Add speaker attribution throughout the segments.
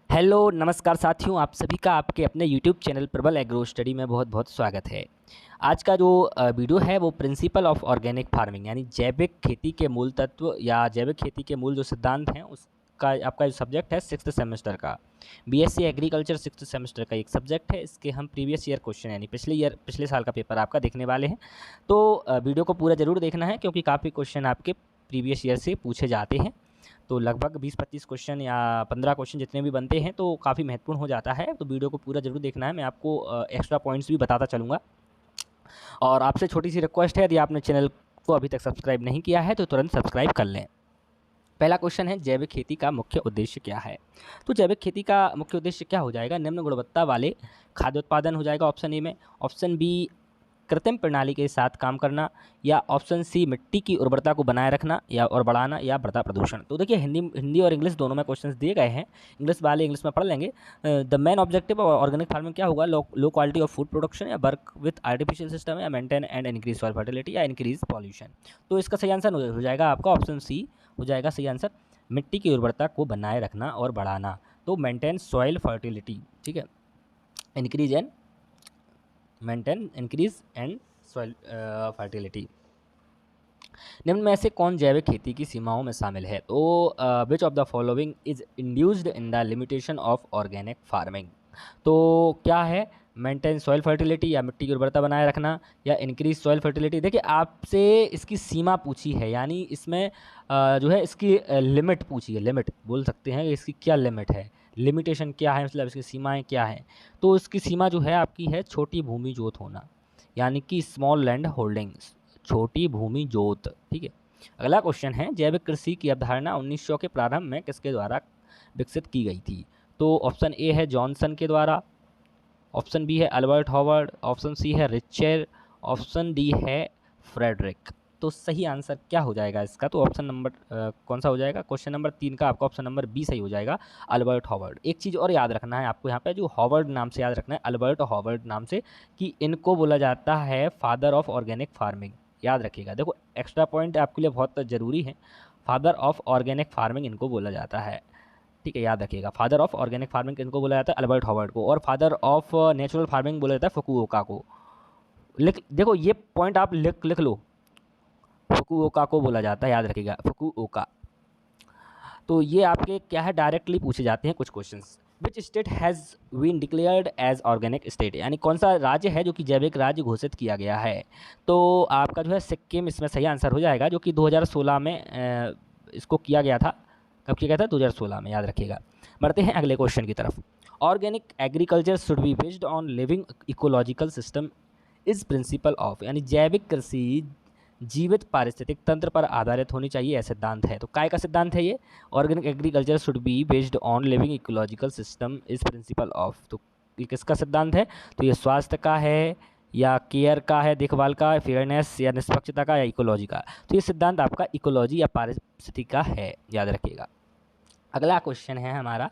Speaker 1: Hello नमस्कार साथियों, आप सभी का आपके अपने यूट्यूब चैनल प्रबल एग्रो स्टडी में बहुत बहुत स्वागत है। आज का जो वीडियो है वो प्रिंसिपल ऑफ ऑर्गेनिक फार्मिंग यानी जैविक खेती के मूल तत्व या जैविक खेती के मूल जो सिद्धांत हैं उसका आपका जो सब्जेक्ट है सिक्स्थ सेमेस्टर का बीएससी एग्रीकल्चर सिक्स्थ सेमेस्टर का एक सब्जेक्ट है। इसके हम प्रीवियस ईयर क्वेश्चन यानी पिछले साल का पेपर आपका देखने वाले हैं। तो वीडियो को पूरा ज़रूर देखना है क्योंकि काफ़ी क्वेश्चन आपके प्रीवियस ईयर से पूछे जाते हैं। तो लगभग 20-25 क्वेश्चन या 15 क्वेश्चन जितने भी बनते हैं तो काफ़ी महत्वपूर्ण हो जाता है। तो वीडियो को पूरा ज़रूर देखना है। मैं आपको एक्स्ट्रा पॉइंट्स भी बताता चलूँगा। और आपसे छोटी सी रिक्वेस्ट है, यदि आपने चैनल को अभी तक सब्सक्राइब नहीं किया है तो तुरंत सब्सक्राइब कर लें। पहला क्वेश्चन है, जैविक खेती का मुख्य उद्देश्य क्या है। तो जैविक खेती का मुख्य उद्देश्य क्या हो जाएगा, निम्न गुणवत्ता वाले खाद्य उत्पादन हो जाएगा ऑप्शन ए में। ऑप्शन बी, कृत्रिम प्रणाली के साथ काम करना, या ऑप्शन सी, मिट्टी की उर्वरता को बनाए रखना या और बढ़ाना, या मृदा प्रदूषण। तो देखिए हिंदी और इंग्लिश दोनों में क्वेश्चंस दिए गए हैं। इंग्लिश वाले इंग्लिश में पढ़ लेंगे। The main objective of organic farming क्या होगा, low quality of food production, या वर्क विथ आर्टिफिशियल सिस्टम, या maintain and increase soil fertility, या इंक्रीज पॉल्यूशन। तो इसका सही आंसर हो जाएगा आपका ऑप्शन सी हो जाएगा सही आंसर, मिट्टी की उर्वरता को बनाए रखना और बढ़ाना। तो मेंटेन सॉइल फर्टिलिटी, ठीक है, increase and maintain increase and soil fertility. निम्न में से कौन जैविक खेती की सीमाओं में शामिल है। तो which of the following is induced in the limitation of organic farming. तो क्या है, मेंटेन सॉइल फर्टिलिटी, या मिट्टी की उर्वरता बनाए रखना, या इंक्रीज सॉइल फर्टिलिटी। देखिए आपसे इसकी सीमा पूछी है, यानी इसमें जो है इसकी लिमिट पूछी है। लिमिट बोल सकते हैं, इसकी क्या लिमिट है, लिमिटेशन क्या है, मतलब इसकी सीमाएं क्या हैं। तो इसकी सीमा जो है आपकी है छोटी भूमि जोत होना, यानी कि स्मॉल लैंड होल्डिंग्स, छोटी भूमि जोत। ठीक है। अगला क्वेश्चन है, जैविक कृषि की अवधारणा 1900 के प्रारंभ में किसके द्वारा विकसित की गई थी। तो ऑप्शन ए है जॉनसन के द्वारा, ऑप्शन बी है अल्बर्ट हॉवर्ड, ऑप्शन सी है रिचर, ऑप्शन डी है फ्रेडरिक। तो सही आंसर क्या हो जाएगा इसका, तो ऑप्शन नंबर कौन सा हो जाएगा, क्वेश्चन नंबर 3 का आपका ऑप्शन नंबर बी सही हो जाएगा, अल्बर्ट हॉवर्ड। एक चीज़ और याद रखना है आपको यहाँ पे, जो हॉवर्ड नाम से याद रखना है, अल्बर्ट हॉवर्ड नाम से, कि इनको बोला जाता है फादर ऑफ ऑर्गेनिक फार्मिंग। याद रखिएगा, देखो एक्स्ट्रा पॉइंट आपके लिए बहुत ज़रूरी है। फादर ऑफ ऑर्गेनिक फार्मिंग इनको बोला जाता है, ठीक है, याद रखिएगा। फादर ऑफ ऑर्गेनिक फार्मिंग किनको बोला जाता है, अल्बर्ट हॉवर्ड को। और फादर ऑफ नेचुरल फार्मिंग बोला जाता है फुकुओका को। देखो ये पॉइंट आप लिख लो, फुकुओका को बोला जाता है, याद रखिएगा, फुकुओका। तो ये आपके क्या है, डायरेक्टली पूछे जाते हैं कुछ questions. Which state has been declared as organic state, यानी कौन सा राज्य है जो कि जैविक राज्य घोषित किया गया है। तो आपका जो है सिक्किम इसमें सही आंसर हो जाएगा, जो कि 2016 में इसको किया गया था। कब किया गया था, 2016 में, याद रखिएगा। बढ़ते हैं अगले क्वेश्चन की तरफ। Organic agriculture should be based on living ecological system is principle of, यानी जैविक कृषि जीवित पारिस्थितिक तंत्र पर आधारित होनी चाहिए, ऐसा सिद्धांत है। तो काय का सिद्धांत है ये, organic agriculture should be based on living ecological system is principle of. तो ये किसका सिद्धांत है, तो ये स्वास्थ्य का है, या केयर का है, देखभाल का, फेयरनेस या निष्पक्षता का, या इकोलॉजी का। तो ये सिद्धांत आपका इकोलॉजी या पारिस्थितिकी का है, याद रखिएगा। अगला क्वेश्चन है हमारा,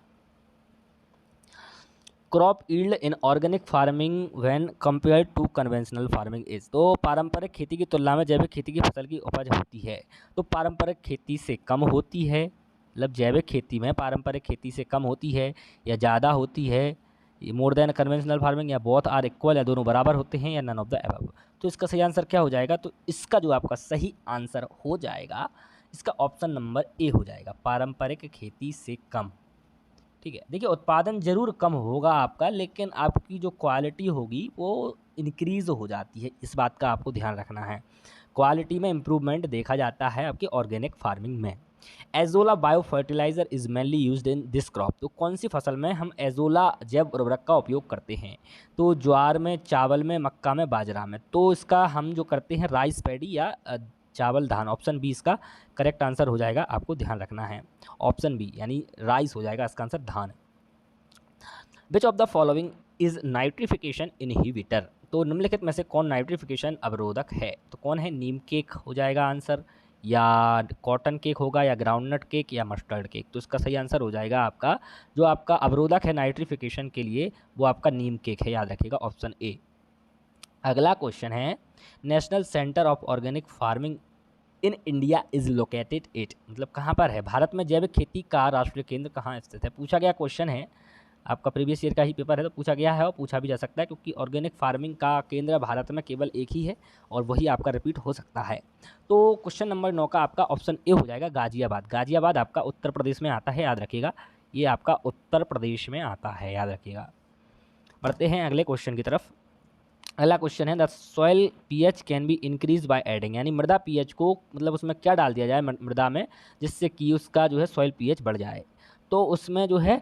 Speaker 1: crop yield in organic farming when compare to conventional farming is. तो पारंपरिक खेती की तुलना में जैविक खेती की फसल की उपज होती है, तो पारंपरिक खेती से कम होती है, मतलब जैविक खेती में पारंपरिक खेती से कम होती है या ज़्यादा होती है, मोर देन कन्वेंशनल फार्मिंग, या बोथ आर इक्वल, या दोनों बराबर होते हैं, या नन ऑफ द अबव। तो इसका सही आंसर क्या हो जाएगा, तो इसका जो आपका सही आंसर हो जाएगा, इसका ऑप्शन नंबर ए हो जाएगा, पारंपरिक खेती से कम। ठीक है। देखिए उत्पादन जरूर कम होगा आपका, लेकिन आपकी जो क्वालिटी होगी वो इंक्रीज़ हो जाती है, इस बात का आपको ध्यान रखना है। क्वालिटी में इम्प्रूवमेंट देखा जाता है आपकी ऑर्गेनिक फार्मिंग में। Azolla bio fertiliser is mainly used in this crop. तो कौन सी फसल में हम एजोला जैव उर्वरक का उपयोग करते हैं, तो ज्वार में, चावल में, मक्का में, बाजरा में। तो इसका हम जो करते हैं राइस पैडी या चावल धान। ऑप्शन बी इसका करेक्ट आंसर हो जाएगा, आपको ध्यान रखना है, ऑप्शन बी यानी राइस हो जाएगा इसका आंसर, धान। Which of the following is nitrification inhibitor. तो निम्नलिखित में से कौन नाइट्रिफिकेशन अवरोधक है, तो कौन है, नीम केक हो जाएगा आंसर, या कॉटन केक होगा, या ग्राउंडनट केक, या मस्टर्ड केक। तो इसका सही आंसर हो जाएगा आपका, जो आपका अवरोधक है नाइट्रिफिकेशन के लिए, वो आपका नीम केक है, याद रखिएगा, ऑप्शन ए। अगला क्वेश्चन है, national centre of organic farming in India is located it, मतलब कहाँ पर है, भारत में जैविक खेती का राष्ट्रीय केंद्र कहाँ स्थित है। पूछा गया क्वेश्चन है, आपका प्रीवियस ईयर का ही पेपर है तो पूछा गया है और पूछा भी जा सकता है, क्योंकि ऑर्गेनिक फार्मिंग का केंद्र भारत में केवल एक ही है और वही आपका रिपीट हो सकता है। तो क्वेश्चन नंबर 9 का आपका ऑप्शन ए हो जाएगा गाजियाबाद। गाजियाबाद आपका उत्तर प्रदेश में आता है, याद रखिएगा, ये आपका उत्तर प्रदेश में आता है, याद रखिएगा। बढ़ते हैं अगले क्वेश्चन की तरफ। अगला क्वेश्चन है the soil pH can be increase by adding, यानी मृदा पीएच को, मतलब उसमें क्या डाल दिया जाए मृदा में जिससे कि उसका जो है सॉइल पीएच बढ़ जाए। तो उसमें जो है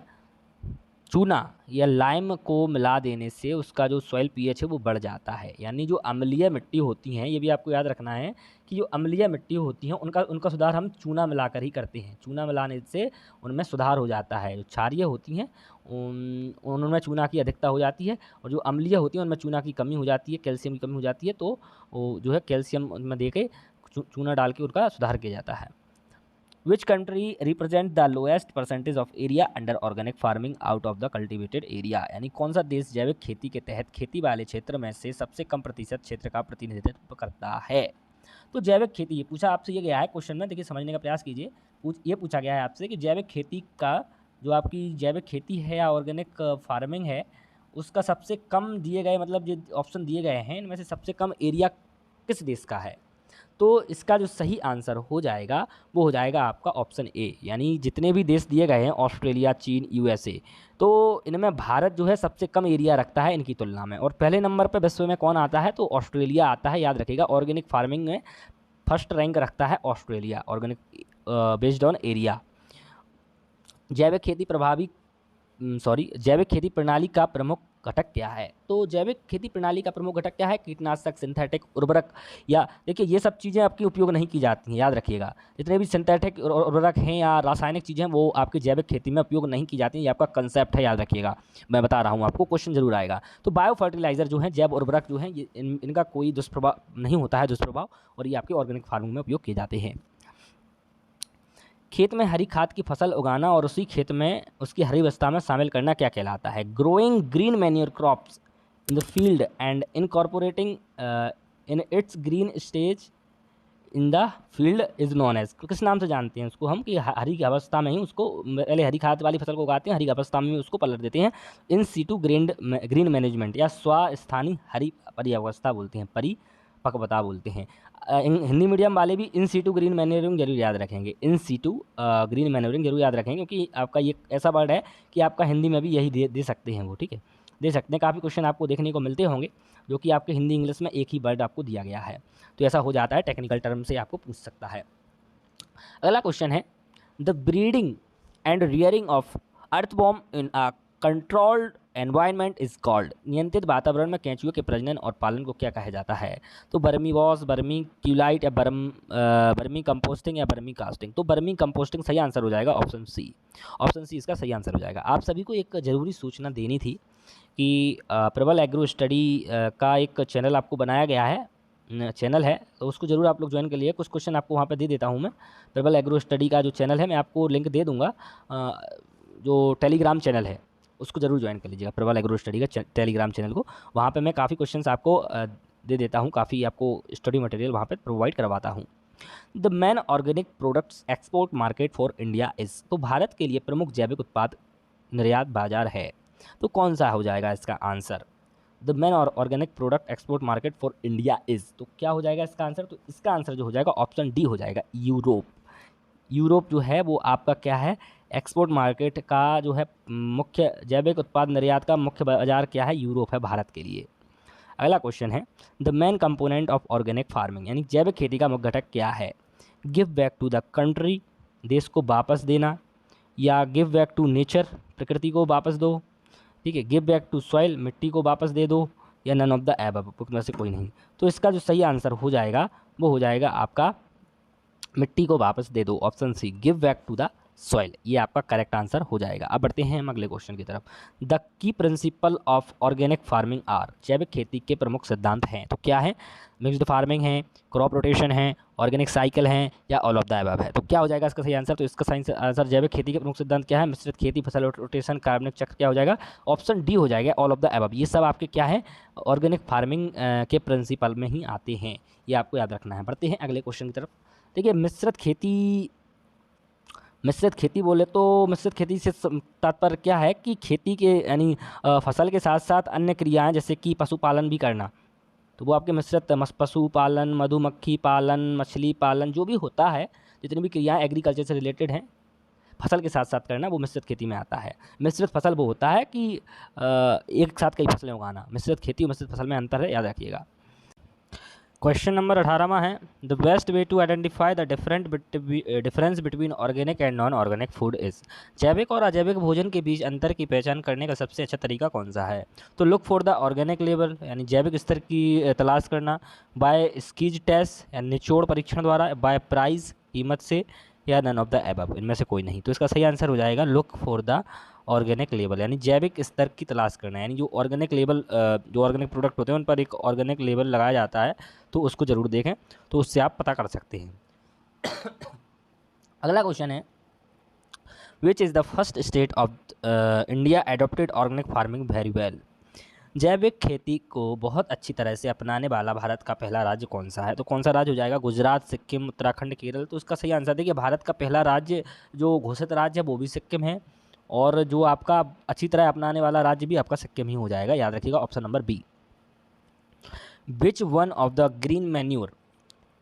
Speaker 1: चूना या लाइम को मिला देने से उसका जो सॉइल पीएच है वो बढ़ जाता है। यानी जो अम्लीय मिट्टी होती हैं, ये भी आपको याद रखना है कि जो अम्लीय मिट्टी होती हैं उनका सुधार हम चूना मिलाकर ही करते हैं। चूना मिलाने से उनमें सुधार हो जाता है। जो क्षारीय होती हैं उनमें चूना की अधिकता हो जाती है और जो अम्लीय होती हैं उनमें चूना की कमी हो जाती है, कैल्शियम की कमी हो जाती है। तो वो जो है कैल्शियम उनमें दे के चूना डाल के उनका सुधार किया जाता है। Which country represent the lowest percentage of area under organic farming out of the cultivated area, यानी कौन सा देश जैविक खेती के तहत खेती वाले क्षेत्र में से सबसे कम प्रतिशत क्षेत्र का प्रतिनिधित्व करता है। तो जैविक खेती, ये पूछा आपसे, ये गया है क्वेश्चन में, देखिए समझने का प्रयास कीजिए। ये पूछा गया है आपसे कि जैविक खेती का, जो आपकी जैविक खेती है या ऑर्गेनिक फार्मिंग है, उसका सबसे कम दिए गए, मतलब जो ऑप्शन दिए गए हैं इनमें से सबसे कम एरिया किस देश का है। तो इसका जो सही आंसर हो जाएगा वो हो जाएगा आपका ऑप्शन ए, यानी जितने भी देश दिए गए हैं ऑस्ट्रेलिया, चीन, यूएसए, तो इनमें भारत जो है सबसे कम एरिया रखता है इनकी तुलना में। और पहले नंबर पर विश्व में कौन आता है, तो ऑस्ट्रेलिया आता है, याद रखिएगा। ऑर्गेनिक फार्मिंग में फर्स्ट रैंक रखता है Australia, organic based on area. जैविक खेती प्रणाली का प्रमुख घटक क्या है। तो जैविक खेती प्रणाली का प्रमुख घटक क्या है, कीटनाशक, सिंथेटिक उर्वरक, या देखिए ये सब चीज़ें आपकी उपयोग नहीं की जाती हैं, याद रखिएगा। जितने भी सिंथेटिक उर्वरक हैं या रासायनिक चीज़ें हैं वो आपकी जैविक खेती में उपयोग नहीं की जाती हैं, ये आपका कंसेप्ट है, याद रखिएगा। मैं बता रहा हूँ आपको, क्वेश्चन जरूर आएगा। तो बायो फर्टिलाइजर जो है, जैव उर्वरक जो है, ये इनका कोई दुष्प्रभाव नहीं होता है, दुष्प्रभाव, और ये आपके ऑर्गेनिक फार्मिंग में उपयोग किए जाते हैं। खेत में हरी खाद की फसल उगाना और उसी खेत में उसकी हरी अवस्था में शामिल करना क्या कहलाता है। Growing green manure crops in the field and incorporating in its green stage in the field is known as, किस नाम से जानते हैं उसको हम, कि हरी अवस्था में ही उसको, पहले हरी खाद वाली फसल को उगाते हैं, हरी अवस्था में उसको पलट देते हैं। इन सीटू ग्रीन मैनेजमेंट या स्वस्थानी हरी परिअवस्था बोलते हैं, परिपक्वता बोलते हैं। हिंदी मीडियम वाले भी इन सीटू ग्रीन मैन्योरिंग जरूर याद रखेंगे, इन सीटू ग्रीन मैन्योरिंग जरूर याद रखेंगे, क्योंकि आपका ये ऐसा वर्ड है कि आपका हिंदी में भी यही दे सकते हैं वो, ठीक है, दे सकते हैं। काफ़ी क्वेश्चन आपको देखने को मिलते होंगे जो कि आपके हिंदी इंग्लिश में एक ही वर्ड आपको दिया गया है, तो ऐसा हो जाता है, टेक्निकल टर्म से आपको पूछ सकता है। अगला क्वेश्चन है the breeding and rearing of earthworm in a controlled environment is called, नियंत्रित वातावरण में केंचुए के प्रजनन और पालन को क्या कहा जाता है। तो बर्मी वॉश, बर्मी क्यूलाइट, या बर्मी कंपोस्टिंग, या बर्मी कास्टिंग। तो बर्मी कंपोस्टिंग सही आंसर हो जाएगा, ऑप्शन सी। ऑप्शन सी इसका सही आंसर हो जाएगा। आप सभी को एक ज़रूरी सूचना देनी थी कि प्रबल एग्रो स्टडी का एक चैनल आपको बनाया गया है, चैनल है, तो उसको जरूर आप लोग ज्वाइन कर लिए। कुछ क्वेश्चन आपको वहाँ पे दे देता हूँ मैं। प्रबल एग्रो स्टडी का जो चैनल है, मैं आपको लिंक दे दूँगा, जो टेलीग्राम चैनल है उसको जरूर ज्वाइन कर लीजिएगा, प्रबल एग्रो स्टडी का टेलीग्राम चैनल को। वहाँ पे मैं काफ़ी क्वेश्चंस आपको दे देता हूँ, काफ़ी आपको स्टडी मटेरियल वहाँ पे प्रोवाइड करवाता हूँ। The main organic products export market for India is, तो भारत के लिए प्रमुख जैविक उत्पाद निर्यात बाजार है, तो कौन सा हो जाएगा इसका answer. The main organic product export market for India is, तो क्या हो जाएगा इसका आंसर, तो इसका आंसर जो हो जाएगा ऑप्शन डी हो जाएगा, यूरोप। यूरोप जो है वो आपका क्या है, एक्सपोर्ट मार्केट का जो है मुख्य जैविक उत्पाद निर्यात का मुख्य बाजार क्या है, यूरोप है भारत के लिए। अगला क्वेश्चन है the main component of organic farming, यानी जैविक खेती का मुख्य घटक क्या है। Give back to the country, देश को वापस देना, या गिव बैक टू नेचर, प्रकृति को वापस दो, ठीक है, गिव बैक टू सॉइल, मिट्टी को वापस दे दो, या नन ऑफ द एबव, में से कोई नहीं। तो इसका जो सही आंसर हो जाएगा वो हो जाएगा आपका मिट्टी को वापस दे दो, option C, give back to the soil, ये आपका करेक्ट आंसर हो जाएगा। अब बढ़ते हैं हम अगले क्वेश्चन की तरफ। The key principle of organic farming are, जैविक खेती के प्रमुख सिद्धांत हैं, तो क्या है, मिक्स्ड फार्मिंग है, क्रॉप रोटेशन है, ऑर्गेनिक साइकिल है, या ऑल ऑफ द अबव है। तो क्या हो जाएगा इसका सही आंसर, तो इसका सही आंसर जैविक खेती के प्रमुख सिद्धांत क्या है, मिश्रित खेती, फसल रोटेशन, कार्बनिक चक्र, क्या हो जाएगा, ऑप्शन डी हो जाएगा, ऑल ऑफ द अबव। ये सब आपके क्या है, ऑर्गेनिक फार्मिंग के प्रिंसिपल में ही आते हैं, ये आपको याद रखना है। बढ़ते हैं अगले क्वेश्चन की तरफ। देखिए मिश्रित खेती बोले तो मिश्रित खेती से तात्पर्य क्या है कि खेती के यानी फसल के साथ साथ अन्य क्रियाएं जैसे कि पशुपालन भी करना, तो वो आपके मिश्रित पशुपालन, मधुमक्खी पालन, मछली पालन, जो भी होता है, जितनी भी क्रियाएं एग्रीकल्चर से रिलेटेड हैं फसल के साथ साथ करना, वो मिश्रित खेती में आता है। मिश्रित फसल वो होता है कि एक साथ कई फसलें उगाना। मिश्रित खेती और मिश्रित फसल में अंतर है, याद रखिएगा। क्वेश्चन नंबर 18वां है, the best way to identify the difference between organic and non organic food is. जैविक और अजैविक भोजन के बीच अंतर की पहचान करने का सबसे अच्छा तरीका कौन सा है? तो look for the organic level यानी जैविक स्तर की तलाश करना, बाय स्कीज टेस्ट यानी निचोड़ परीक्षण द्वारा, बाय प्राइस कीमत से, या नन ऑफ द एबव, इनमें से कोई नहीं। तो इसका सही आंसर हो जाएगा look for the organic level यानी जैविक स्तर की तलाश करना, यानी जो ऑर्गेनिक लेवल जो ऑर्गेनिक प्रोडक्ट होते हैं उन पर एक ऑर्गेनिक लेवल लगाया जाता है, तो उसको ज़रूर देखें, तो उससे आप पता कर सकते हैं। अगला क्वेश्चन है, which is the first state of India adopted organic farming very well. जैविक खेती को बहुत अच्छी तरह से अपनाने वाला भारत का पहला राज्य कौन सा है? तो कौन सा राज्य हो जाएगा? गुजरात, सिक्किम, उत्तराखंड, केरल। तो इसका सही आंसर देखिए, भारत का पहला राज्य जो घोषित राज्य है वो भी सिक्किम है, और जो आपका अच्छी तरह अपनाने वाला राज्य भी आपका सिक्किम ही हो जाएगा, याद रखिएगा, option number B. Which one of the green manure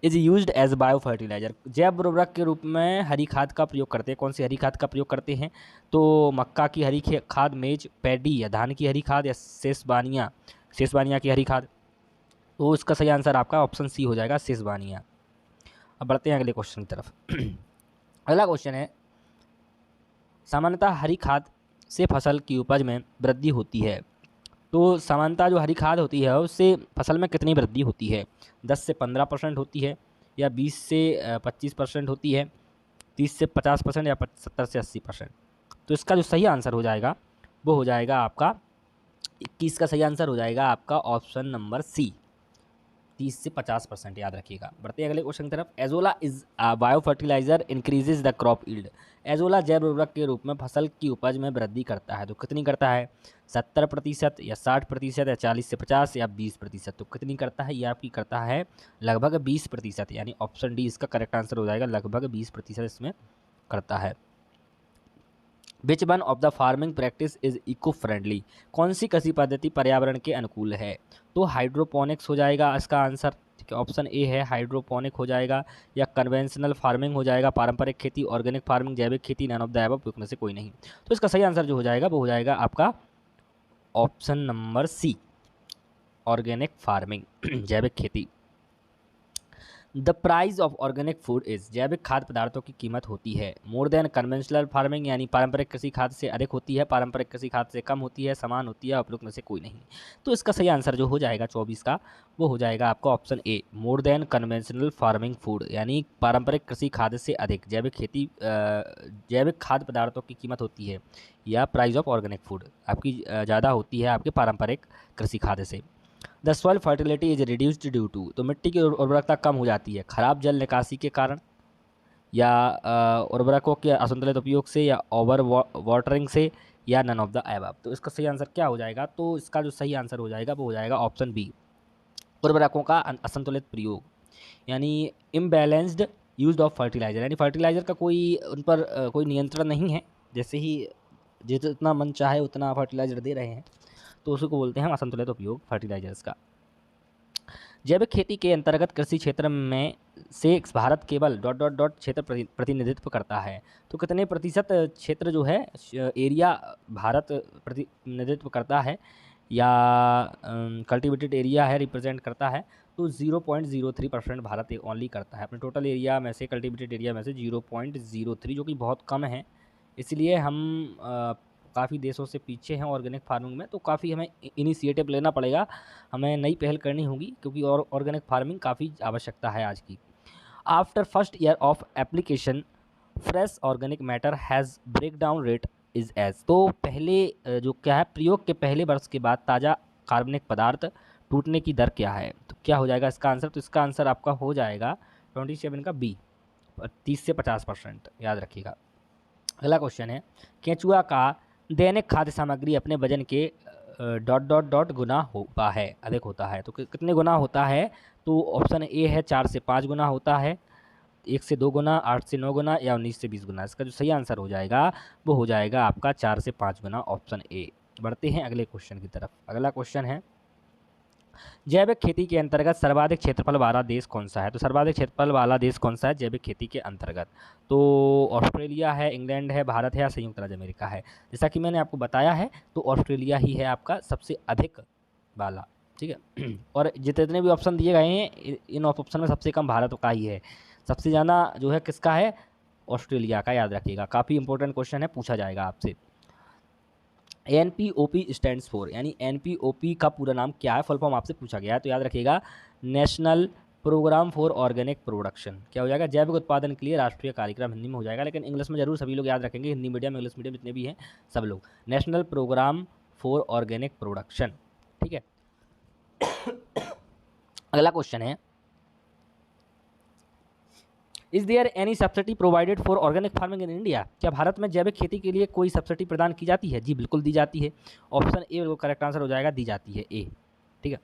Speaker 1: is used as bio fertiliser. जैव उर्वरक के रूप में हरी खाद का प्रयोग करते हैं। कौन सी हरी खाद का प्रयोग करते हैं? तो मक्का की हरी खाद, मेज, पैडी या धान की हरी खाद, या सेसबानिया की हरी खाद। तो इसका सही आंसर आपका ऑप्शन सी हो जाएगा, सेसबानिया। अब बढ़ते हैं अगले क्वेश्चन की तरफ। अगला क्वेश्चन है, सामान्यतः हरी खाद से फसल की उपज में वृद्धि होती है। तो सामान्यतः जो हरी खाद होती है उससे फसल में कितनी वृद्धि होती है? 10 से 15% होती है, या 20 से 25% होती है, 30 से 50%, या 70 से 80%। तो इसका जो सही आंसर हो जाएगा वो हो जाएगा आपका 21 का सही आंसर हो जाएगा आपका ऑप्शन नंबर सी, 30 से 50%, याद रखिएगा। बढ़ते हैं अगले क्वेश्चन की तरफ। Azolla is bio fertiliser increases the crop yield. Azolla जैव उर्वरक के रूप में फसल की उपज में वृद्धि करता है, तो कितनी करता है? 70%, या 60%, या 40 से 50, या 20%। तो कितनी करता है? ये आपकी करता है लगभग 20%, यानी ऑप्शन डी इसका करेक्ट आंसर हो जाएगा, लगभग 20% इसमें करता है। Which one of the farming practice is eco friendly. कौन सी कृषि पद्धति पर्यावरण के अनुकूल है? तो हाइड्रोपोनिक्स हो जाएगा इसका आंसर, ठीक है, ऑप्शन ए है, हाइड्रोपोनिक हो जाएगा, या कन्वेंशनल फार्मिंग हो जाएगा, पारंपरिक खेती, ऑर्गेनिक फार्मिंग, जैविक खेती, नन ऑफ द अबव, में से कोई नहीं। तो इसका सही आंसर जो हो जाएगा वो हो जाएगा आपका option number C, organic farming, जैविक खेती। The price of organic food is. जैविक खाद्य पदार्थों की कीमत होती है मोर देन कन्वेंशनल फार्मिंग, यानी पारंपरिक कृषि खाद्य से अधिक होती है, पारंपरिक कृषि खाद्य से कम होती है, समान होती है, उपरोक्त में से कोई नहीं। तो इसका सही आंसर जो हो जाएगा 24 का वो हो जाएगा आपका option A, more than conventional farming food, यानी पारंपरिक कृषि खाद्य से अधिक जैविक खाद्य पदार्थों की कीमत होती है, या प्राइस ऑफ ऑर्गेनिक फूड आपकी ज़्यादा होती है आपके पारंपरिक कृषि खाद्य से। The soil fertility is reduced due to. तो मिट्टी की उर्वरकता कम हो जाती है खराब जल निकासी के कारण, या उर्वरकों के असंतुलित उपयोग से, या ओवर वाटरिंग से, या नन ऑफ द अबव। तो इसका सही आंसर क्या हो जाएगा? तो इसका जो सही आंसर हो जाएगा वो हो जाएगा ऑप्शन बी, उर्वरकों का असंतुलित प्रयोग, यानी इम्बैलेंस्ड यूज ऑफ फर्टिलाइजर, यानी फर्टिलाइजर का कोई उन पर कोई नियंत्रण नहीं है, जैसे ही जितना मन चाहे उतना फर्टिलाइजर दे रहे हैं, तो उसको बोलते हैं हम असंतुलित उपयोग फर्टिलाइजर्स का। जैविक खेती के अंतर्गत कृषि क्षेत्र में से भारत केवल डॉट डॉट डॉट क्षेत्र प्रतिनिधित्व करता है। तो कितने प्रतिशत क्षेत्र जो है एरिया भारत प्रतिनिधित्व करता है, या कल्टिवेटेड एरिया है रिप्रेजेंट करता है? तो 0.03% भारत ओनली करता है अपने टोटल एरिया में से, कल्टिवेटेड एरिया में से 0.03, जो कि बहुत कम है। इसलिए हम काफ़ी देशों से पीछे हैं ऑर्गेनिक फार्मिंग में, तो काफ़ी हमें इनिशिएटिव लेना पड़ेगा, हमें नई पहल करनी होगी, क्योंकि और ऑर्गेनिक फार्मिंग काफ़ी आवश्यकता है आज की। After first year of application fresh organic matter has break down rate is as. तो पहले जो क्या है, प्रयोग के पहले वर्ष के बाद ताज़ा कार्बनिक पदार्थ टूटने की दर क्या है? तो क्या हो जाएगा इसका आंसर? तो इसका आंसर आपका हो जाएगा 27 का बी, 30 से 50%, याद रखिएगा। अगला क्वेश्चन है, केंचुआ का दैनिक खाद्य सामग्री अपने वजन के डॉट डॉट डॉट गुना होता है, अधिक होता है। तो कितने गुना होता है? तो ऑप्शन ए है 4 से 5 गुना होता है, 1 से 2 गुना, 8 से 9 गुना या 19 से 20 गुना। इसका जो सही आंसर हो जाएगा वो हो जाएगा आपका 4 से 5 गुना, ऑप्शन ए। बढ़ते हैं अगले क्वेश्चन की तरफ। अगला क्वेश्चन है, जैविक खेती के अंतर्गत सर्वाधिक क्षेत्रफल वाला देश कौन सा है? तो सर्वाधिक क्षेत्रफल वाला देश कौन सा है जैविक खेती के अंतर्गत? तो ऑस्ट्रेलिया है, इंग्लैंड है, भारत है या संयुक्त राज्य अमेरिका है? जैसा कि मैंने आपको बताया है तो ऑस्ट्रेलिया ही है आपका सबसे अधिक वाला, ठीक है। और जितने भी ऑप्शन दिए गए हैं इन ऑप्शन में सबसे कम भारत का ही है, सबसे ज़्यादा जो है किसका है? ऑस्ट्रेलिया का, याद रखिएगा। काफ़ी इंपॉर्टेंट क्वेश्चन है, पूछा जाएगा आपसे। NPOP स्टैंड्स फॉर, यानी NPOP का पूरा नाम क्या है? फुल फॉर्म आपसे पूछा गया है, तो याद रखिएगा national programme for organic production. क्या हो जाएगा? जैविक उत्पादन के लिए राष्ट्रीय कार्यक्रम, हिंदी में हो जाएगा, लेकिन इंग्लिश में जरूर सभी लोग याद रखेंगे, हिंदी मीडियम इंग्लिश मीडियम जितने भी हैं सब लोग, national programme for organic production, ठीक है। अगला क्वेश्चन है, is there any subsidy provided for organic farming in India? क्या भारत में जैविक खेती के लिए कोई सब्सिडी प्रदान की जाती है? जी बिल्कुल दी जाती है, ऑप्शन ए बिल्कुल करेक्ट आंसर हो जाएगा, दी जाती है, ए, ठीक है।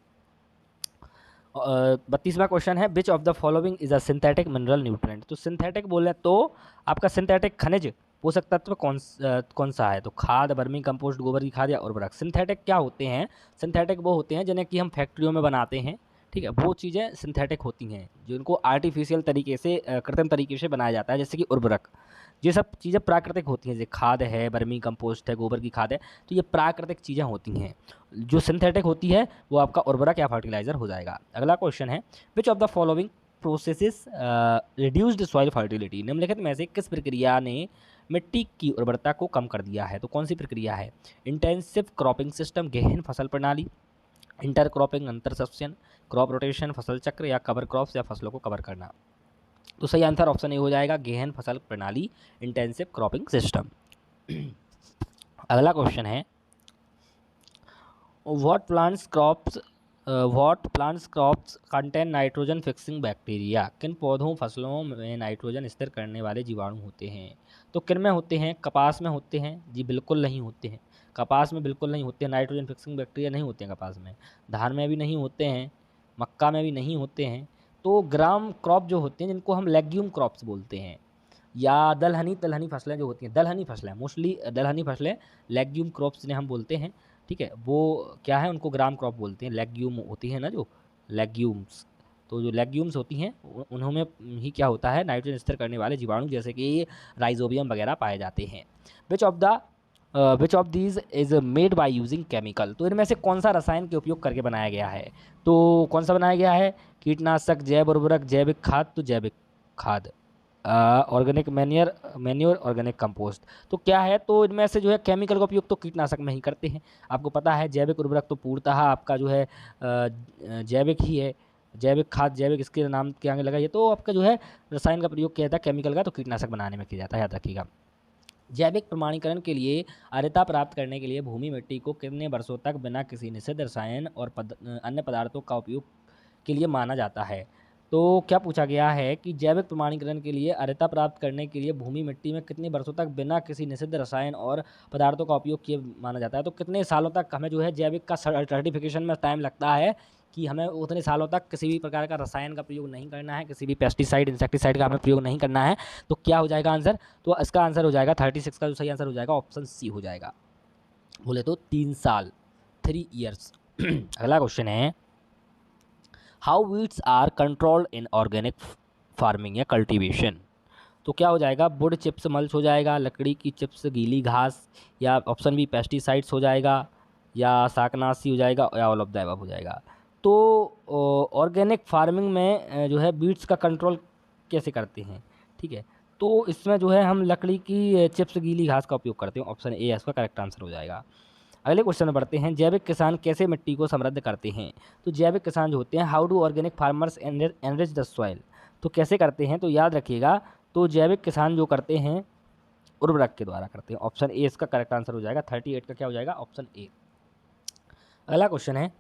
Speaker 1: 32वां क्वेश्चन है, which of the following is a synthetic mineral nutrient? तो सिंथेटिक बोले तो आपका सिंथेटिक खनिज पोषक तत्व कौन सा है? तो खाद, वर्मी कंपोस्ट, गोबर की खाद या उर्वरक? सिंथेटिक क्या होते हैं? सिंथेटिक वो होते हैं जिन्हें कि हम फैक्ट्रियों में बनाते हैं, ठीक है, वो चीज़ें सिंथेटिक होती हैं जिनको आर्टिफिशियल तरीके से कृत्रिम तरीके से बनाया जाता है, जैसे कि उर्वरक। ये सब चीज़ें प्राकृतिक होती हैं, जैसे खाद है, वर्मी कंपोस्ट है, गोबर की खाद है, तो ये प्राकृतिक चीज़ें होती हैं। जो सिंथेटिक होती है वो आपका उर्वरक या फर्टिलाइजर हो जाएगा। अगला क्वेश्चन है, which of the following processes reduced soil fertility? निम्नलिखित में से किस प्रक्रिया ने मिट्टी की उर्वरता को कम कर दिया है? तो कौन सी प्रक्रिया है? इंटेंसिव क्रॉपिंग सिस्टम, गहन फसल प्रणाली, इंटर क्रॉपिंग अंतर सस्यन, क्रॉप रोटेशन, फसल चक्र या कवर क्रॉप्स या फसलों को कवर करना? तो सही आंसर ऑप्शन ए हो जाएगा, गहन फसल प्रणाली, इंटेंसिव क्रॉपिंग सिस्टम। अगला क्वेश्चन है, what plants crops contain nitrogen fixing bacteria? किन पौधों फसलों में नाइट्रोजन स्थिर करने वाले जीवाणु होते हैं? तो किन में होते हैं? कपास में होते हैं? जी बिल्कुल नहीं होते हैं, कपास में बिल्कुल नहीं होते हैं, नाइट्रोजन फिक्सिंग बैक्टीरिया नहीं होते हैं कपास में। धान में भी नहीं होते हैं, मक्का में भी नहीं होते हैं। तो ग्राम क्रॉप जो होते हैं जिनको हम लेग्यूम क्रॉप्स बोलते हैं, या दलहनी फसलें जो होती हैं, दलहनी फसलें मोस्टली, दलहनी फसलें लेग्यूम क्रॉप्स जिन्हें हम बोलते हैं, ठीक है, वो क्या है, उनको ग्राम क्रॉप बोलते हैं। लेग्यूम होती है ना जो लेग्यूम्स, तो जो लेग्यूम्स होती हैं उन्होंने ही क्या होता है, नाइट्रोजन स्थिर करने वाले जीवाणु जैसे कि राइजोबियम वगैरह पाए जाते हैं। Which of these is made by using chemical? तो इनमें से कौन सा रसायन के उपयोग करके बनाया गया है? तो कौन सा बनाया गया है? कीटनाशक, जैव उर्वरक, जैविक खाद, तो जैविक खाद, ऑर्गेनिक मैन्योर, ऑर्गेनिक कंपोस्ट। तो क्या है, तो इनमें से जो है केमिकल का उपयोग तो कीटनाशक में ही करते हैं, आपको पता है। जैविक उर्वरक तो पूर्णतः आपका जो है जैविक ही है, जैविक खाद जैविक इसके नाम के आगे लगा, ये तो आपका जो है रसायन का प्रयोग किया जाता है, केमिकल का तो कीटनाशक बनाने में किया जाता है, याद रखिएगा। जैविक प्रमाणीकरण के लिए अर्हता प्राप्त करने के लिए भूमि मिट्टी को कितने वर्षों तक बिना किसी निषिद्ध रसायन और अन्य पदार्थों का उपयोग के लिए माना जाता है? तो क्या पूछा गया है कि जैविक प्रमाणीकरण के लिए अर्हता प्राप्त करने के लिए भूमि मिट्टी में कितने वर्षों तक बिना किसी निषिद्ध रसायन और पदार्थों का उपयोग किए माना जाता है? तो कितने सालों तक हमें जो है जैविक का सर्टिफिकेशन में टाइम लगता है कि हमें उतने सालों तक किसी भी प्रकार का रसायन का प्रयोग नहीं करना है, किसी भी पेस्टिसाइड इंसेक्टिसाइड का हमें प्रयोग नहीं करना है। तो क्या हो जाएगा आंसर? तो इसका आंसर हो जाएगा 36 का जो सही आंसर हो जाएगा ऑप्शन सी हो जाएगा, बोले तो 3 साल, 3 ईयर्स। अगला क्वेश्चन है, how weeds are controlled in organic farming या कल्टीवेशन? तो क्या हो जाएगा? वुड चिप्स मल्च हो जाएगा, लकड़ी की चिप्स, गीली घास, या ऑप्शन बी पेस्टिसाइड्स हो जाएगा, या शाकनाशी हो जाएगा, या ऑल ऑफ द अबव हो जाएगा। तो ऑर्गेनिक फार्मिंग में जो है बीड्स का कंट्रोल कैसे करते हैं, ठीक है, तो इसमें जो है हम लकड़ी की चिप्स, गीली घास का उपयोग करते हैं, ऑप्शन ए इसका करेक्ट आंसर हो जाएगा। अगले क्वेश्चन में बढ़ते हैं, जैविक किसान कैसे मिट्टी को समृद्ध करते हैं? तो जैविक किसान जो होते हैं, how do organic farmers enrich the soil? तो कैसे करते हैं? तो याद रखिएगा, तो जैविक किसान जो करते हैं उर्वरक के द्वारा करते हैं, ऑप्शन ए इसका करेक्ट आंसर हो जाएगा। 38 का क्या हो जाएगा? Option A. अगला क्वेश्चन है,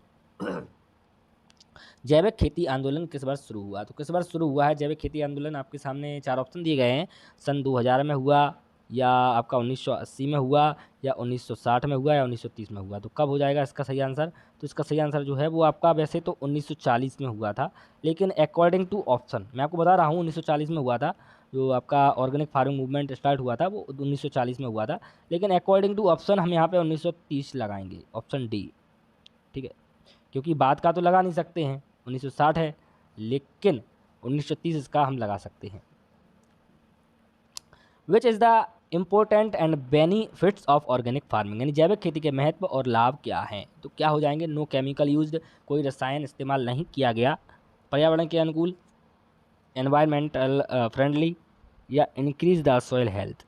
Speaker 1: जैविक खेती आंदोलन किस वर्ष शुरू हुआ? तो किस वर्ष शुरू हुआ है जैविक खेती आंदोलन? आपके सामने 4 ऑप्शन दिए गए हैं। सन 2000 में हुआ, या आपका 1980 में हुआ, या 1960 में हुआ, या 1930 में हुआ। तो कब हो जाएगा इसका सही आंसर? तो इसका सही आंसर जो है वो आपका वैसे तो 1940 में हुआ था, लेकिन अकॉर्डिंग टू ऑप्शन, मैं आपको बता रहा हूँ 1940 में हुआ था, जो आपका ऑर्गेनिक फार्मिंग मूवमेंट स्टार्ट हुआ था वो 1940 में हुआ था, लेकिन अकॉर्डिंग टू ऑप्शन हम यहाँ पे 1930 लगाएंगे, ऑप्शन डी। ठीक है, क्योंकि बाद का तो लगा नहीं सकते हैं, 1960 है, लेकिन 1930 इसका हम लगा सकते हैं। Which is the important and benefits of organic farming, यानी जैविक खेती के महत्व और लाभ क्या हैं? तो क्या हो जाएंगे? नो केमिकल यूज्ड, कोई रसायन इस्तेमाल नहीं किया गया, पर्यावरण के अनुकूल, एनवायरमेंटल फ्रेंडली, या इंक्रीज द सॉइल हेल्थ,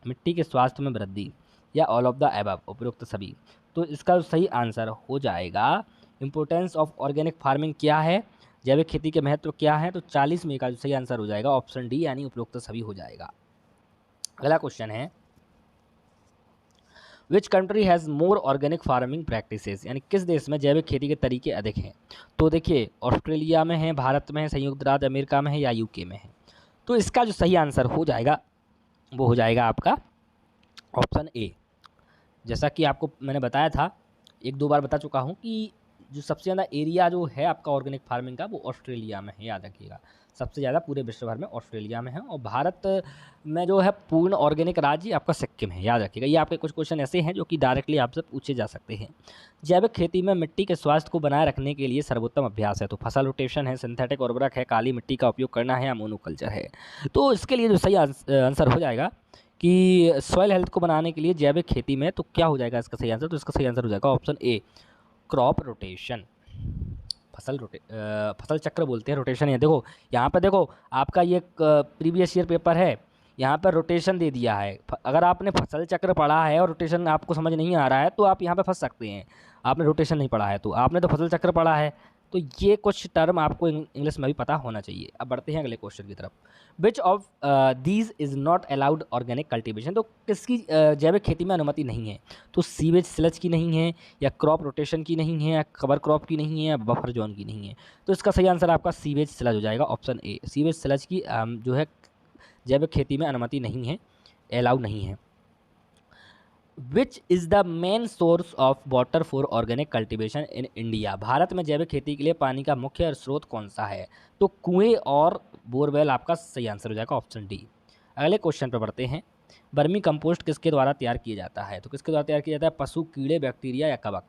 Speaker 1: मिट्टी के स्वास्थ्य में वृद्धि, या ऑल ऑफ द अबव, उपरोक्त सभी। तो इसका सही आंसर हो जाएगा इम्पोर्टेंस ऑफ ऑर्गेनिक फार्मिंग क्या है, जैविक खेती के महत्व क्या है, तो 40 में का जो सही आंसर हो जाएगा ऑप्शन डी, यानी उपरोक्त सभी हो जाएगा। अगला क्वेश्चन है, which country has more organic farming practices, यानी किस देश में जैविक खेती के तरीके अधिक हैं? तो देखिए, ऑस्ट्रेलिया में है, भारत में है, संयुक्त राज्य अमेरिका में है, या यूके में है। तो इसका जो सही आंसर हो जाएगा वो हो जाएगा आपका ऑप्शन ए। जैसा कि आपको मैंने बताया था, एक दो बार बता चुका हूँ कि जो सबसे ज़्यादा एरिया जो है आपका ऑर्गेनिक फार्मिंग का वो ऑस्ट्रेलिया में है, याद रखिएगा, सबसे ज़्यादा पूरे विश्व भर में ऑस्ट्रेलिया में है, और भारत में जो है पूर्ण ऑर्गेनिक राज्य आपका सिक्किम है, याद रखिएगा। ये आपके कुछ क्वेश्चन ऐसे हैं जो कि डायरेक्टली आपसे पूछे जा सकते हैं। जैविक खेती में मिट्टी के स्वास्थ्य को बनाए रखने के लिए सर्वोत्तम अभ्यास है, तो फसल रोटेशन है, सिंथेटिक उर्वरक है, काली मिट्टी का उपयोग करना है, या मोनोकल्चर है। तो इसके लिए जो सही आंसर हो जाएगा कि सॉइल हेल्थ को बनाने के लिए जैविक खेती में, तो क्या हो जाएगा इसका सही आंसर? तो इसका सही आंसर हो जाएगा ऑप्शन ए, क्रॉप रोटेशन। फसल चक्र बोलते हैं रोटेशन है। देखो यहाँ पर, देखो आपका ये प्रीवियस ईयर पेपर है, यहाँ पर रोटेशन दे दिया है। अगर आपने फसल चक्र पढ़ा है और रोटेशन आपको समझ नहीं आ रहा है तो आप यहाँ पे फंस सकते हैं। आपने रोटेशन नहीं पढ़ा है, तो आपने तो फसल चक्र पढ़ा है, तो ये कुछ टर्म आपको इंग्लिश में भी पता होना चाहिए। अब बढ़ते हैं अगले क्वेश्चन की तरफ। Which of these is not allowed organic cultivation, तो किसकी जैविक खेती में अनुमति नहीं है? तो सीवेज सिलज की नहीं है, या क्रॉप रोटेशन की नहीं है, या कवर क्रॉप की नहीं है, या बफर जोन की नहीं है। तो इसका सही आंसर आपका सीवेज सिलज हो जाएगा, ऑप्शन ए। सीवेज सिलज की जो है जैविक खेती में अनुमति नहीं है, अलाउ नहीं है। Which is the main source of water for organic cultivation in India, Bharat में जैविक खेती के लिए पानी का मुख्य स्रोत कौन सा है? तो कुएं और बोरवेल आपका सही आंसर हो जाएगा, ऑप्शन डी। अगले क्वेश्चन पर बढ़ते हैं। वर्मी कंपोस्ट किसके द्वारा तैयार किया जाता है? तो किसके द्वारा तैयार किया जाता है? पशु, कीड़े, बैक्टीरिया, या कवक?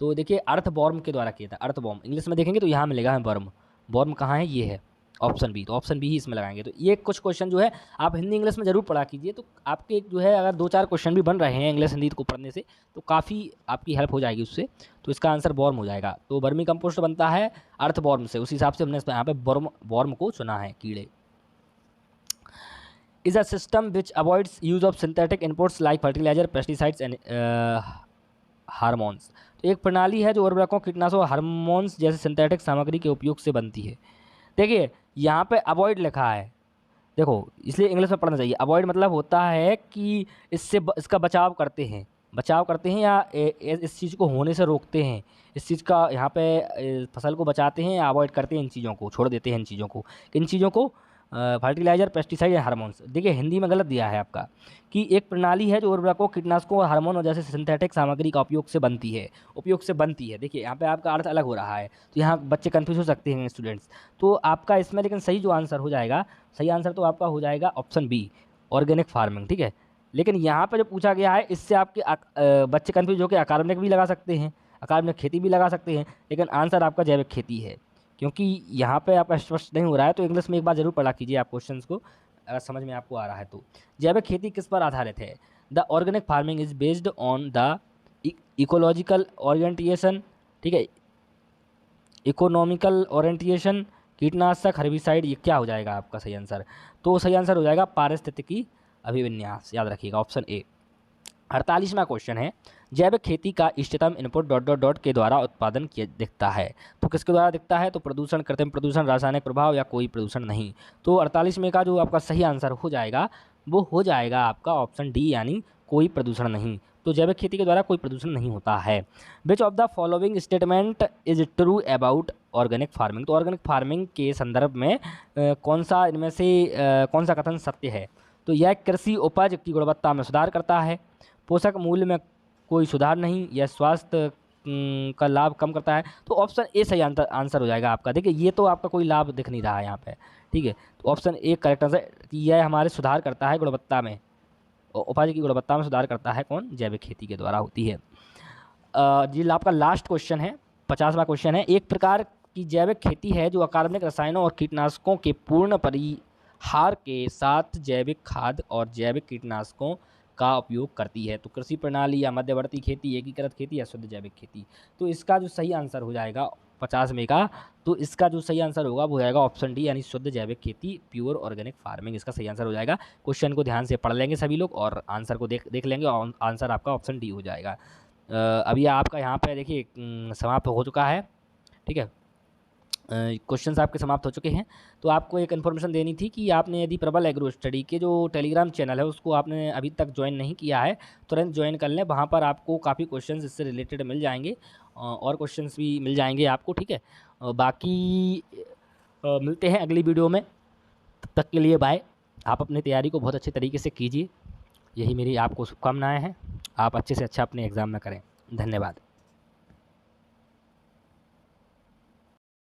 Speaker 1: तो देखिए, अर्थवॉर्म के द्वारा किया जाता है, अर्थवॉर्म। इंग्लिश में देखेंगे तो यहाँ मिलेगा हमें वर्म, वर्म कहाँ है? ये है ऑप्शन बी, तो ऑप्शन बी ही इसमें लगाएंगे। तो ये कुछ क्वेश्चन जो है आप हिंदी इंग्लिश में जरूर पढ़ा कीजिए, तो आपके जो है अगर 2-4 क्वेश्चन भी बन रहे हैं इंग्लिश हिंदी को पढ़ने से तो काफ़ी आपकी हेल्प हो जाएगी उससे। तो इसका आंसर बॉर्म हो जाएगा। तो वर्मी कंपोस्ट बनता है अर्थ बॉर्म से, उस हिसाब से हमने यहाँ पे बॉर्म को चुना है, कीड़े। Is a system which avoids use of synthetic inputs like fertiliser, pesticides and hormones. तो एक प्रणाली है जो उर्वरकों, कीटनाशकों, हार्मोन्स जैसे सिंथेटिक सामग्री के उपयोग से बनती है। देखिए यहाँ पे अवॉइड लिखा है, देखो इसलिए इंग्लिश में पढ़ना चाहिए। अवॉइड मतलब होता है कि इसका बचाव करते हैं, या इस चीज़ को होने से रोकते हैं, इस चीज़ का यहाँ पे फसल को बचाते हैं या अवॉइड करते हैं, इन चीज़ों को छोड़ देते हैं, इन चीज़ों को, फर्टिलाइजर, पेस्टिसाइड या हार्मोन्स। देखिए हिंदी में गलत दिया है आपका कि एक प्रणाली है जो उर्वरकों, कीटनाशकों और हार्मोन जैसे सिंथेटिक सामग्री का उपयोग से बनती है, देखिए यहाँ पे आपका अर्थ अलग हो रहा है, तो यहाँ बच्चे कंफ्यूज हो सकते हैं स्टूडेंट्स। तो आपका इसमें लेकिन सही जो आंसर हो जाएगा, सही आंसर तो आपका हो जाएगा ऑप्शन बी, ऑर्गेनिक फार्मिंग। ठीक है, लेकिन यहाँ पर जो पूछा गया है इससे आपके बच्चे कन्फ्यूज होकर अकार्बनिक भी लगा सकते हैं, अकार्बनिक खेती भी लगा सकते हैं, लेकिन आंसर आपका जैविक खेती है। क्योंकि यहाँ पे आपका स्पष्ट नहीं हो रहा है तो इंग्लिश में एक बार जरूर पढ़ा कीजिए आप क्वेश्चंस को, अगर समझ में आपको आ रहा है तो। जैविक खेती किस पर आधारित है? The organic farming is based on the ecological orientation, ठीक है, इकोनॉमिकल ओरिएंटेशन, कीटनाशक, हर्बिसाइड, ये क्या हो जाएगा आपका सही आंसर? तो सही आंसर हो जाएगा पारिस्थितिकी अभिविन्यास, याद रखिएगा ऑप्शन ए। 48वां क्वेश्चन है, जैविक खेती का इष्टतम इनपुट डॉट डॉट डॉट के द्वारा उत्पादन किया दिखता है। तो किसके द्वारा दिखता है? तो प्रदूषण, कृत्रिम प्रदूषण, रासायनिक प्रभाव, या कोई प्रदूषण नहीं। तो 48 में का जो आपका सही आंसर हो जाएगा वो हो जाएगा आपका ऑप्शन डी, यानी कोई प्रदूषण नहीं। तो जैविक खेती के द्वारा कोई प्रदूषण नहीं होता है। Which of the following statement is true about organic farming? तो ऑर्गेनिक फार्मिंग के संदर्भ में कौन सा इनमें से कौन सा कथन सत्य है? तो यह कृषि उपज की गुणवत्ता में सुधार करता है, पोषक मूल्य में कोई सुधार नहीं, यह स्वास्थ्य का लाभ कम करता है। तो ऑप्शन ए सही आंसर हो जाएगा आपका। देखिए ये तो आपका कोई लाभ दिख नहीं रहा है यहाँ पे, ठीक है। तो ऑप्शन ए करेक्ट आंसर, यह हमारे सुधार करता है गुणवत्ता में, उपज की गुणवत्ता में सुधार करता है कौन, जैविक खेती के द्वारा होती है। जी आपका लास्ट क्वेश्चन है, 50वां क्वेश्चन है। एक प्रकार की जैविक खेती है जो अकार्बनिक रसायनों और कीटनाशकों के पूर्ण परिहार के साथ जैविक खाद और जैविक कीटनाशकों का उपयोग करती है। तो कृषि प्रणाली या मध्यवर्ती खेती, एकीकृत खेती या शुद्ध जैविक खेती। तो इसका जो सही आंसर हो जाएगा 50 में का, तो इसका जो सही आंसर होगा वो जाएगा ऑप्शन डी, यानी शुद्ध जैविक खेती, प्योर ऑर्गेनिक फार्मिंग, इसका सही आंसर हो जाएगा। क्वेश्चन को ध्यान से पढ़ लेंगे सभी लोग और आंसर को देख लेंगे और आंसर आपका ऑप्शन डी हो जाएगा। अभी आपका यहाँ पे देखिए समाप्त हो चुका है, ठीक है। क्वेश्चंस आपके समाप्त हो चुके हैं। तो आपको एक इन्फॉर्मेशन देनी थी कि आपने यदि प्रबल एग्रो स्टडी के जो टेलीग्राम चैनल है उसको आपने अभी तक ज्वाइन नहीं किया है, तुरंत ज्वाइन कर लें। वहाँ पर आपको काफ़ी क्वेश्चंस इससे रिलेटेड मिल जाएंगे और क्वेश्चंस भी मिल जाएंगे आपको, ठीक है। बाकी मिलते हैं अगली वीडियो में, तब तक के लिए बाय। आप अपनी तैयारी को बहुत अच्छे तरीके से कीजिए, यही मेरी आपको शुभकामनाएँ हैं। आप अच्छे से अच्छा अपने एग्ज़ाम में करें। धन्यवाद।